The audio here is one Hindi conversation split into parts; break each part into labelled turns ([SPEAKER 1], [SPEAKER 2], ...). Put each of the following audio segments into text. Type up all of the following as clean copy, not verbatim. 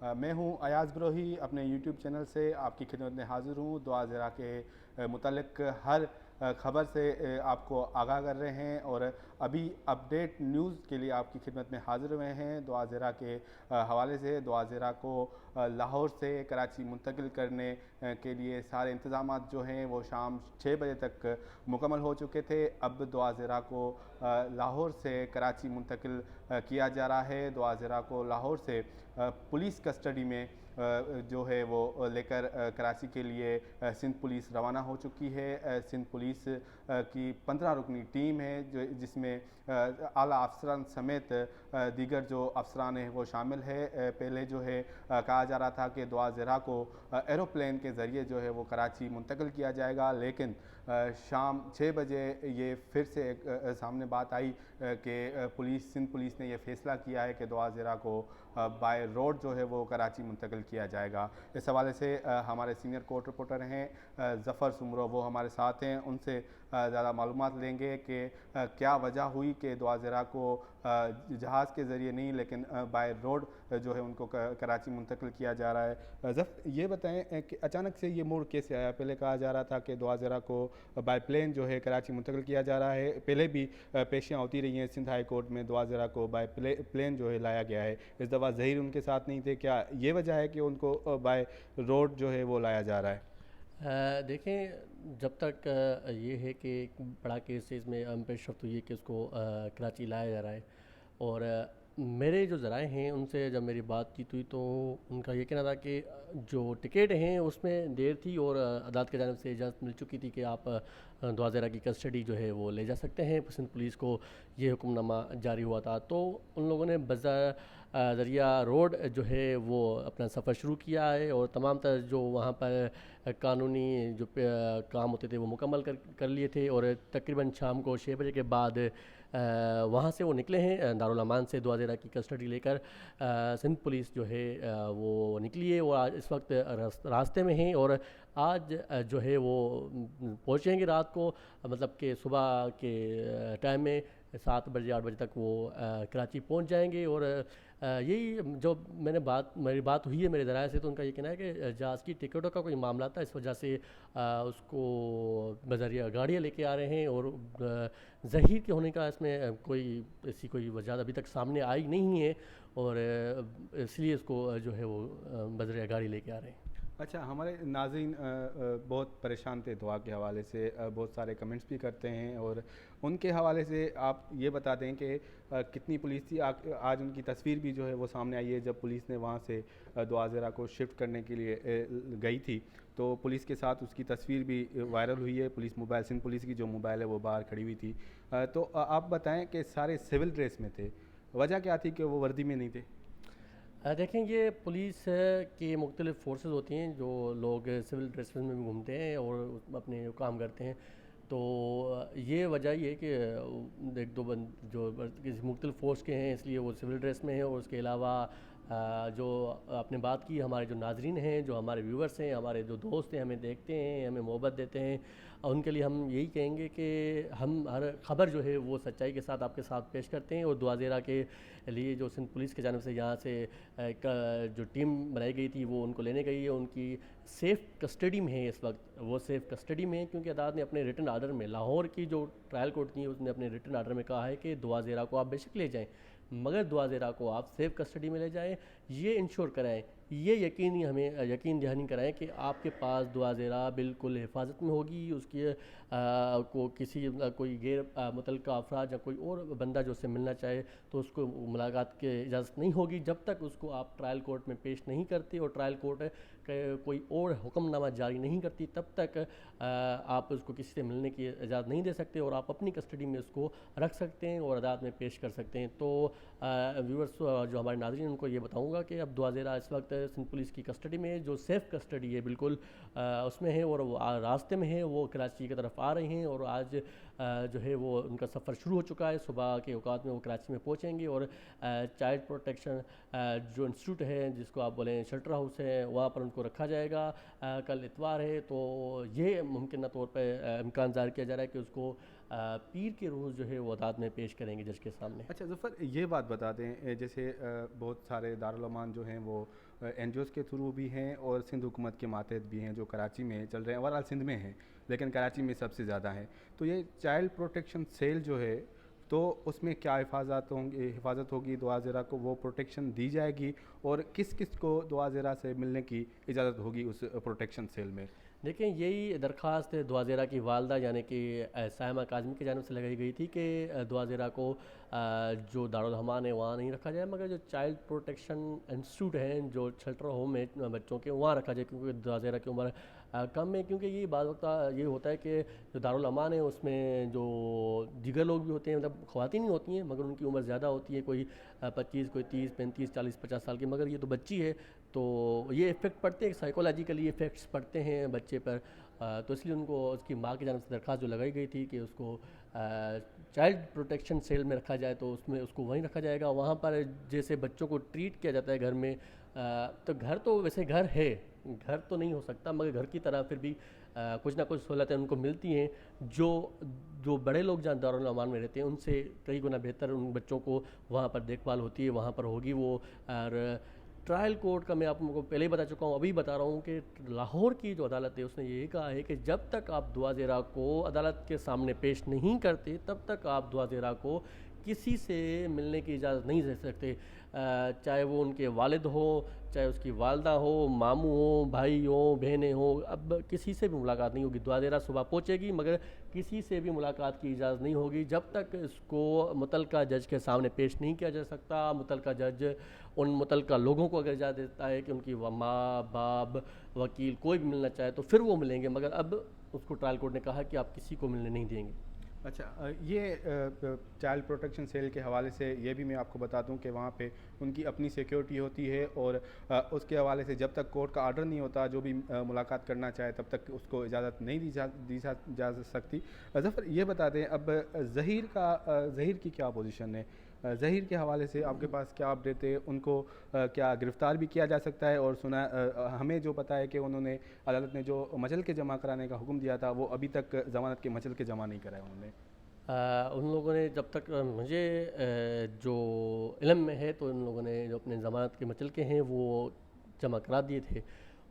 [SPEAKER 1] मैं हूं अयाज ब्रोही, अपने YouTube चैनल से आपकी खिदमत में हाजिर हूं। दुआ ज़रा के मुतल्लिक हर ख़बर से आपको आगाह कर रहे हैं और अभी अपडेट न्यूज़ के लिए आपकी खिदमत में हाजिर हुए हैं। दुआ ज़रा के हवाले से दुआ ज़रा को लाहौर से कराची मुंतकिल करने के लिए सारे इंतज़ाम जो हैं वो शाम 6 बजे तक मुकम्मल हो चुके थे। अब दुआ ज़रा को लाहौर से कराची मुंतकिल किया जा रहा है। दुआ ज़रा को लाहौर से पुलिस कस्टडी में जो है वो लेकर कराची के लिए सिंध पुलिस रवाना हो चुकी है। सिंध पुलिस की 15 रुकनी टीम है जो जिसमें आला अफसरान समेत दीगर जो अफसरान हैं वो शामिल है। पहले जो है कहा जा रहा था कि दुआ ज़रा को एरोप्लेन के ज़रिए जो है वो कराची मुंतकिल किया जाएगा, लेकिन शाम 6 बजे ये फिर से एक सामने बात आई कि सिंध पुलिस ने यह फ़ैसला किया है कि दुआ ज़रा को बाय रोड जो है वो कराची मुंतकिल किया जाएगा। इस हवाले से हमारे सीनियर कोर्ट रिपोर्टर हैं ज़फ़र सुमरो, वो हमारे साथ हैं। उनसे ज़्यादा मालूमात लेंगे कि क्या वजह हुई कि दुआ ज़रा को जहाज़ के ज़रिए नहीं लेकिन बाय रोड जो है उनको कराची मुंतकिल किया जा रहा है। ये बताएं कि अचानक से ये मोड़ कैसे आया? पहले कहा जा रहा था कि दुआ ज़रा को बाय प्लेन जो है कराची मुंतकिल किया जा रहा है। पहले भी पेशियाँ होती रही हैं सिंध हाई कोर्ट में, दुआ ज़रा को बाय प्लेन जो है लाया गया है। इस दफ़ा ज़हीर उनके साथ नहीं थे। क्या ये वजह है कि उनको बाय रोड जो है वो लाया जा रहा है?
[SPEAKER 2] देखें, जब तक ये है कि एक बड़ा केस है, इसमें पेश रफ्त हुई है कि उसको कराची लाया जा रहा है। और मेरे जो ज़राए हैं उनसे जब मेरी बातचीत हुई तो उनका ये कहना था कि जो टिकट हैं उसमें देर थी और अदालत की जानिब से इजाज़त मिल चुकी थी कि आप दुआ ज़रा की कस्टडी जो है वो ले जा सकते हैं। सिंध पुलिस को ये हुक्मनामा जारी हुआ था तो उन लोगों ने ज़रिया रोड जो है वो अपना सफ़र शुरू किया है और तमाम तर जो वहाँ पर कानूनी जो काम होते थे वो मुकम्मल कर लिए थे। और तकरीबन शाम को 6 बजे के बाद वहाँ से वो निकले हैं दारुल अमान से दुआ ज़रा की कस्टडी लेकर। सिंध पुलिस जो है वो निकली है, वो आज इस वक्त रास्ते में हैं और आज जो है वो पहुँचेंगे रात को, मतलब कि सुबह के टाइम में 7 बजे 8 बजे तक वो कराची पहुंच जाएंगे। और यही जो मेरी बात हुई है मेरे ज़राए से, तो उनका ये कहना है कि जहाज़ की टिकटों का कोई मामला था, इस वजह से उसको बज़रिया गाड़ियाँ लेके आ रहे हैं और ज़हीर के होने का इसमें कोई ऐसी कोई वजह अभी तक सामने आई नहीं है और इसलिए इसको जो है वो बज़रिया गाड़ी लेके आ रहे हैं।
[SPEAKER 1] अच्छा, हमारे नाज़रीन बहुत परेशान थे दुआ के हवाले से, बहुत सारे कमेंट्स भी करते हैं और उनके हवाले से आप ये बता दें कि कितनी पुलिस थी। आज उनकी तस्वीर भी जो है वो सामने आई है जब पुलिस ने वहाँ से दुआ ज़रा को शिफ्ट करने के लिए गई थी, तो पुलिस के साथ उसकी तस्वीर भी वायरल हुई है। सिंध पुलिस की जो मोबाइल है वो बाहर खड़ी हुई थी। तो आप बताएँ कि सारे सिविल ड्रेस में थे, वजह क्या थी कि वो वर्दी में नहीं थे?
[SPEAKER 2] देखें, ये पुलिस की मुख्तलिफ़ फोर्सेस होती हैं, जो लोग सिविल ड्रेस में भी घूमते हैं और अपने काम करते हैं। तो ये वजह ये है कि एक दो बंद जो किसी मुख्तलिफ़ फोर्स के हैं इसलिए वो सिविल ड्रेस में हैं। और उसके अलावा जो आपने बात की, हमारे जो नाजरीन हैं, जो हमारे व्यूवर्स हैं, हमारे जो दोस्त हैं, हमें देखते हैं, हमें मोहब्बत देते हैं, उनके लिए हम यही कहेंगे कि हम हर ख़बर जो है वो सच्चाई के साथ आपके साथ पेश करते हैं। और दुआ ज़रा के लिए जो सिंध पुलिस की जानिब से यहाँ से एक जो टीम बनाई गई थी वो उनको लेने गई है, उनकी सेफ़ कस्टडी में है इस वक्त। वो सेफ़ कस्टडी में है क्योंकि अदालत ने अपने रिटन आर्डर में, लाहौर की जो ट्रायल कोर्ट थी उसने अपने रिटन आर्डर में कहा है कि दुआ ज़रा को आप बेशक ले जाएँ, मगर दुआ ज़रा को आप सेफ कस्टडी में ले जाएं। ये इंश्योर कराएं, ये हमें यकीन दहानी कराएं कि आपके पास दुआ ज़रा बिल्कुल हिफाजत में होगी। उसकी को किसी कोई गैर मुतल्लिका अफराद या कोई और बंदा जो उससे मिलना चाहे तो उसको मुलाकात की इजाज़त नहीं होगी जब तक उसको आप ट्रायल कोर्ट में पेश नहीं करते और ट्रायल कोर्ट कोई और हुक्मनामा जारी नहीं करती, तब तक आप उसको किसी से मिलने की इजाज़त नहीं दे सकते और आप अपनी कस्टडी में उसको रख सकते हैं और अदालत में पेश कर सकते हैं। तो व्यूअर्स जो हमारे नाज़रीन उनको ये बताऊंगा कि अब दुआ ज़रा इस वक्त सिंध पुलिस की कस्टडी में है, जो सेफ़ कस्टडी है बिल्कुल उसमें है और वो रास्ते में है, वो कराची की तरफ आ रहे हैं। और आज जो है वो उनका सफ़र शुरू हो चुका है, सुबह के औकात में वो कराची में पहुँचेंगे। और चाइल्ड प्रोटेक्शन जो इंस्टीट्यूट है, जिसको आप बोलें शेल्टर हाउस है, वहाँ पर उनको रखा जाएगा। कल इतवार है तो ये मुमकिन तौर पर इम्कान ज़ाहिर किया जा रहा है कि उसको पीर के रोज़ जो है वो अदालत में पेश करेंगे जज के सामने।
[SPEAKER 1] अच्छा ज़फ़र, ये बात बता दें, जैसे बहुत सारे दारुल अमान जो हैं वो NGOs के थ्रू भी हैं और सिंध हुकूमत के मातहत भी हैं जो कराची में चल रहे हैं, ओवरऑल सिंध में हैं, लेकिन कराची में सबसे ज़्यादा हैं। तो ये चाइल्ड प्रोटेक्शन सेल जो है, तो उसमें क्या हिफाजत होगी, दुआ ज़रा को वो प्रोटेक्शन दी जाएगी, और किस किस को दुआ ज़रा से मिलने की इजाज़त होगी उस प्रोटेक्शन सेल में?
[SPEAKER 2] देखिए, यही दरख्वास्त दुआ ज़रा की वालदा यानी कि सायमा काज़मी की जानिब से लगाई गई थी कि दुआ ज़रा को जो दारुल हमान है वहाँ नहीं रखा जाए, मगर जो चाइल्ड प्रोटेक्शन इंस्टीट्यूट हैं जो शेल्टर होम है बच्चों के, वहाँ रखा जाए, क्योंकि दुआ ज़रा की उम्र कम है। क्योंकि ये बाद वक्त ये होता है कि जो दारुल अमान है उसमें जो दीगर लोग भी होते हैं, मतलब ख़वातीन ही होती हैं, मगर उनकी उम्र ज़्यादा होती है, कोई 25, कोई 30, 35, 40, 50 साल की, मगर ये तो बच्ची है। तो ये इफ़ेक्ट पड़ते हैं, साइकोलॉजिकली इफ़ेक्ट्स पड़ते हैं बच्चे पर। तो इसलिए उनको उसकी माँ की जानब से दरख्वास्त जो लगाई गई थी कि उसको चाइल्ड प्रोटेक्शन सेल में रखा जाए, तो उसमें उसको वहीं रखा जाएगा। वहाँ पर जैसे बच्चों को ट्रीट किया जाता है घर में, तो घर तो वैसे घर है, घर तो नहीं हो सकता, मगर घर की तरह फिर भी कुछ ना कुछ सहूलतें उनको मिलती हैं जो जो बड़े लोग जहाँ दारुल अमान में रहते हैं उनसे कई गुना बेहतर उन बच्चों को वहाँ पर देखभाल होती है, वहाँ पर होगी वो। और ट्रायल कोर्ट का मैं आपको पहले ही बता चुका हूँ, अभी बता रहा हूँ कि लाहौर की जो अदालत है उसने ये कहा है कि जब तक आप दुआ ज़रा को अदालत के सामने पेश नहीं करते तब तक आप दुआ ज़रा को किसी से मिलने की इजाज़त नहीं दे सकते, चाहे वो उनके वालिद हो, चाहे उसकी वालदा हो, मामू हो, भाई हो, बहनें हो, अब किसी से भी मुलाकात नहीं होगी। दुआ ज़रा सुबह पहुँचेगी, मगर किसी से भी मुलाकात की इजाज़त नहीं होगी जब तक इसको मुतलका जज के सामने पेश नहीं किया जा सकता। मुतलका जज उन मुतलका लोगों को अगर इजाज़त देता है कि उनकी माँ बाप वकील कोई भी मिलना चाहे तो फिर वो मिलेंगे, मगर अब उसको ट्रायल कोर्ट ने कहा कि आप किसी को मिलने नहीं देंगे।
[SPEAKER 1] अच्छा, ये चाइल्ड प्रोटेक्शन सेल के हवाले से ये भी मैं आपको बता दूं कि वहाँ पे उनकी अपनी सिक्योरिटी होती है, और उसके हवाले से जब तक कोर्ट का आर्डर नहीं होता, जो भी मुलाकात करना चाहे तब तक उसको इजाज़त नहीं जा सकती। ज़फ़र, ये बता दें अब ज़हीर की क्या पोजीशन है? ज़हीर के हवाले से आपके पास क्या अपडेट है? उनको क्या गिरफ़्तार भी किया जा सकता है? और सुना हमें जो पता है कि उन्होंने अदालत ने जो मचल के जमा कराने का हुक्म दिया था वो अभी तक ज़मानत के मचल के जमा नहीं कराए उन्होंने।
[SPEAKER 2] उन लोगों ने, जब तक मुझे जो इल्म में है, तो उन लोगों ने जो अपने ज़मानत के मचल के हैं वो जमा करा दिए थे।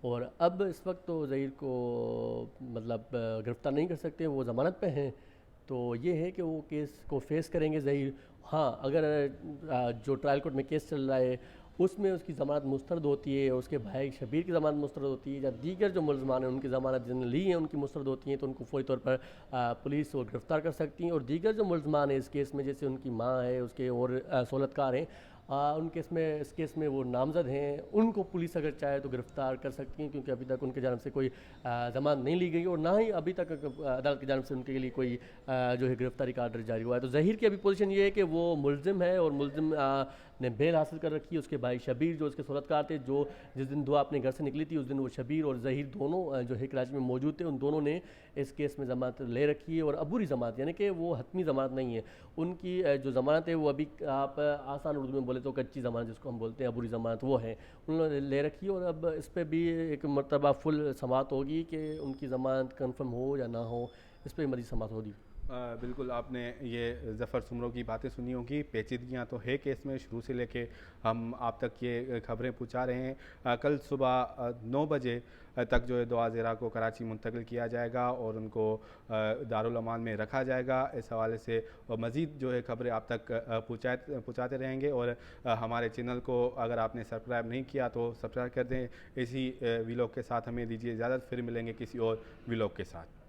[SPEAKER 2] और अब इस वक्त तो ज़हीर को मतलब गिरफ़्तार नहीं कर सकते, वो ज़मानत पे हैं। तो ये है कि वो केस को फेस करेंगे ज़हीर। हाँ, अगर जो ट्रायल कोर्ट में केस चल रहा है उसमें उसकी ज़मानत मुस्तरद होती है, और उसके भाई शबीर की ज़मानत मुस्तरद होती है, या दीगर जो मुलज़मान हैं उनकी ज़मानत जिन्होंने ली है उनकी मुस्तरद होती हैं, तो उनको फ़ौरी तौर पर पुलिस वो गिरफ़्तार कर सकती हैं। और दीगर जो मुलज़मान हैं इस केस में, जैसे उनकी माँ है, उसके और सहूलतकार हैं, इस केस में वो नामज़द हैं, उनको पुलिस अगर चाहे तो गिरफ़्तार कर सकती हैं, क्योंकि अभी तक उनके जानब से कोई ज़मानत नहीं ली गई, और ना ही अभी तक अदालत की जानब से उनके लिए कोई जो है गिरफ़्तारी का आर्डर जारी हुआ है। तो ज़हीर की अभी पोजीशन ये है कि वो मुलज़िम है, और मुलज़िम ने बेल हासिल कर रखी है। उसके भाई शबीर जो उसके सहूलतकार थे, जो जिस दिन दुआ अपने घर से निकली थी उस दिन वो शबीर और ज़हीर दोनों जो है कराची में मौजूद थे, उन दोनों ने इस केस में ज़मानत ले रखी है। और अबूरी ज़मानत, यानी कि वो हतमी ज़मानत नहीं है, उनकी जो ज़मानत है वो अभी आप आसान उर्दू में बोले तो कच्ची ज़मानत जिसको हम बोलते हैं, अबूरी ज़मानत, वो है उन्होंने ले रखी है। और अब इस पर भी एक मरतबा फुल समाअत होगी कि उनकी ज़मानत कन्फर्म हो या ना हो, इस पर मज़ीद समाअत होगी।
[SPEAKER 1] बिल्कुल, आपने ये ज़फ़र सुमरो की बातें सुनी होगी। पेचीदगियाँ तो है केस में, शुरू से लेके हम आप तक ये खबरें पहुँचा रहे हैं। कल सुबह 9 बजे तक जो है दुआ ज़रा को कराची मुंतकिल किया जाएगा और उनको दारुल अमान में रखा जाएगा। इस हवाले से मज़ीद जो है खबरें आप तक पहुँचाते रहेंगे। और हमारे चैनल को अगर आपने सब्सक्राइब नहीं किया तो सब्सक्राइब कर दें। इसी वीलॉग के साथ हमें दीजिए इजाज़त, फिर मिलेंगे किसी और वीलॉग के साथ।